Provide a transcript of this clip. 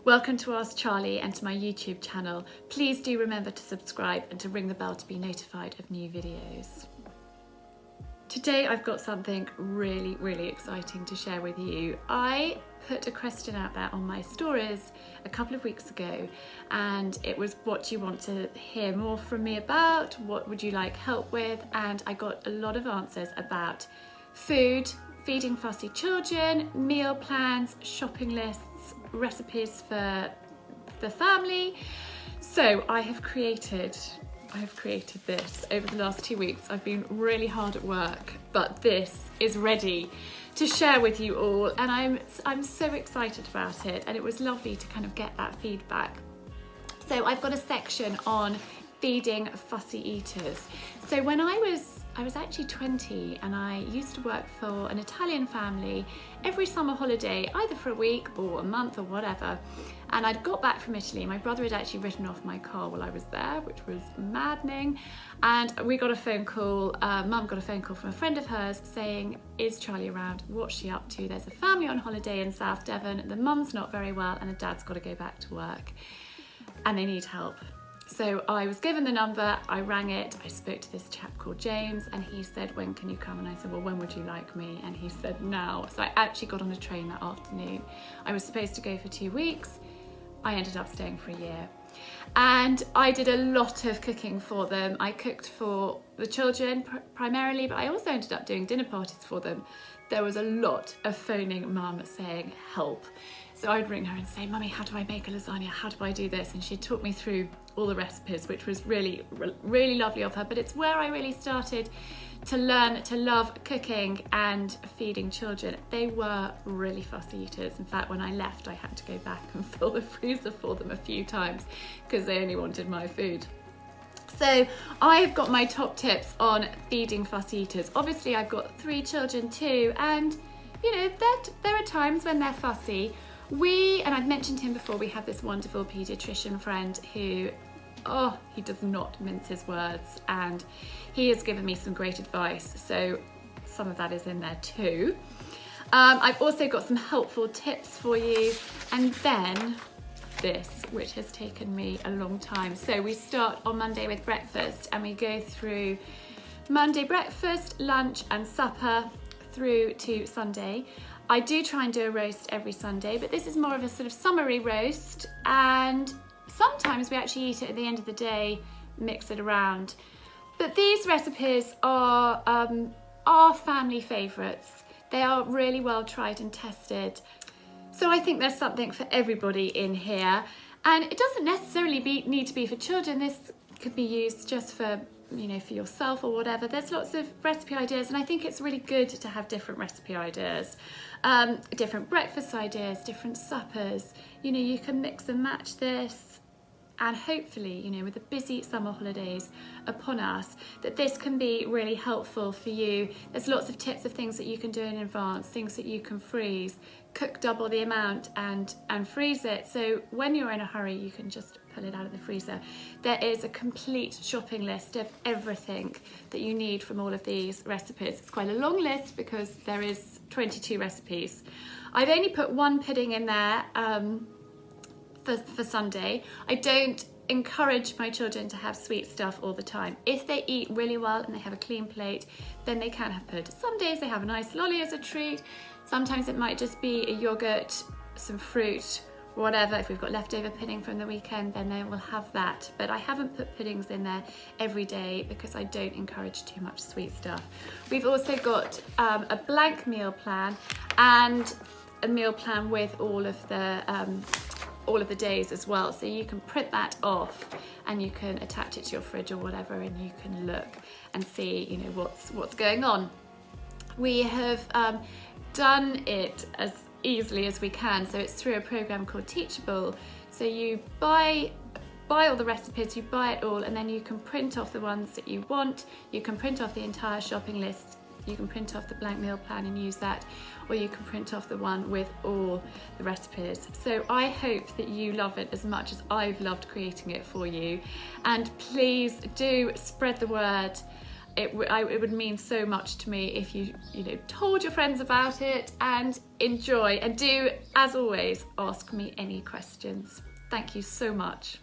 Welcome to Ask Charlie and to my YouTube channel. Please do remember to subscribe and to ring the bell to be notified of new videos. Today I've got something really exciting to share with you. I put a question out there on my stories a couple of weeks ago, and it was, what do you want to hear more from me about? What would you like help with? And I got a lot of answers about food, feeding fussy children, meal plans, shopping lists, recipes for the family. So I have created this over the last 2 weeks. I've been really hard at work, but this is ready to share with you all, and I'm so excited about it, and it was lovely to kind of get that feedback. So I've got a section on feeding fussy eaters. So when I was actually 20, and I used to work for an Italian family every summer holiday, either for a week or a month or whatever. And I'd got back from Italy. My brother had actually written off my car while I was there, which was maddening. And we got a phone call, Mum got a phone call from a friend of hers saying, is Charlie around? What's she up to? There's a family on holiday in South Devon. The mum's not very well and the dad's got to go back to work and they need help. So I was given the number, I rang it, I spoke to this chap called James, and he said, when can you come? And I said, well, when would you like me? And he said, now. So I actually got on a train that afternoon. I was supposed to go for 2 weeks. I ended up staying for a year. And I did a lot of cooking for them. I cooked for the children primarily, but I also ended up doing dinner parties for them. There was a lot of phoning Mum saying, help. So I'd ring her and say, Mummy, how do I make a lasagna? How do I do this? And she'd talk me through all the recipes, which was really lovely of her. But it's where I really started to learn to love cooking and feeding children. They were really fussy eaters. In fact, when I left, I had to go back and fill the freezer for them a few times because they only wanted my food. So I've got my top tips on feeding fussy eaters. Obviously, I've got 3 children too, and you know, there are times when they're fussy. And I've mentioned him before, we have this wonderful paediatrician friend who, he does not mince his words, and he has given me some great advice, so some of that is in there too. I've also got some helpful tips for you, and then this, which has taken me a long time. So we start on Monday with breakfast, and we go through Monday breakfast, lunch and supper through to Sunday. I do try and do a roast every Sunday, but this is more of a sort of summery roast, and sometimes we actually eat it at the end of the day, mix it around. But these recipes are family favourites. They are really well tried and tested. So I think there's something for everybody in here, and it doesn't necessarily need to be for children. This could be used just for, you know, for yourself or whatever. There's lots of recipe ideas, and I think it's really good to have different recipe ideas, different breakfast ideas, different suppers. You know, you can mix and match this, and hopefully, you know, with the busy summer holidays upon us, that this can be really helpful for you. There's lots of tips of things that you can do in advance, things that you can freeze, cook double the amount and freeze it. So when you're in a hurry, you can just pull it out of the freezer. There is a complete shopping list of everything that you need from all of these recipes. It's quite a long list because there is 22 recipes. I've only put 1 pudding in there for Sunday. I don't encourage my children to have sweet stuff all the time. If they eat really well and they have a clean plate, then they can have pud. Some days they have a nice lolly as a treat. Sometimes it might just be a yogurt, some fruit, whatever. If we've got leftover pudding from the weekend, then they will have that. But I haven't put puddings in there every day because I don't encourage too much sweet stuff. We've also got a blank meal plan and a meal plan with all of the days as well. So you can print that off and you can attach it to your fridge or whatever, and you can look and see, you know, what's going on. We have done it as easily as we can, so it's through a program called Teachable. So you buy all the recipes, you buy it all, and then you can print off the ones that you want. You can print off the entire shopping list. You can print off the blank meal plan and use that, or you can print off the one with all the recipes. So I hope that you love it as much as I've loved creating it for you, and please do spread the word it would mean so much to me if you told your friends about it, and enjoy. And do, as always, ask me any questions. Thank you so much.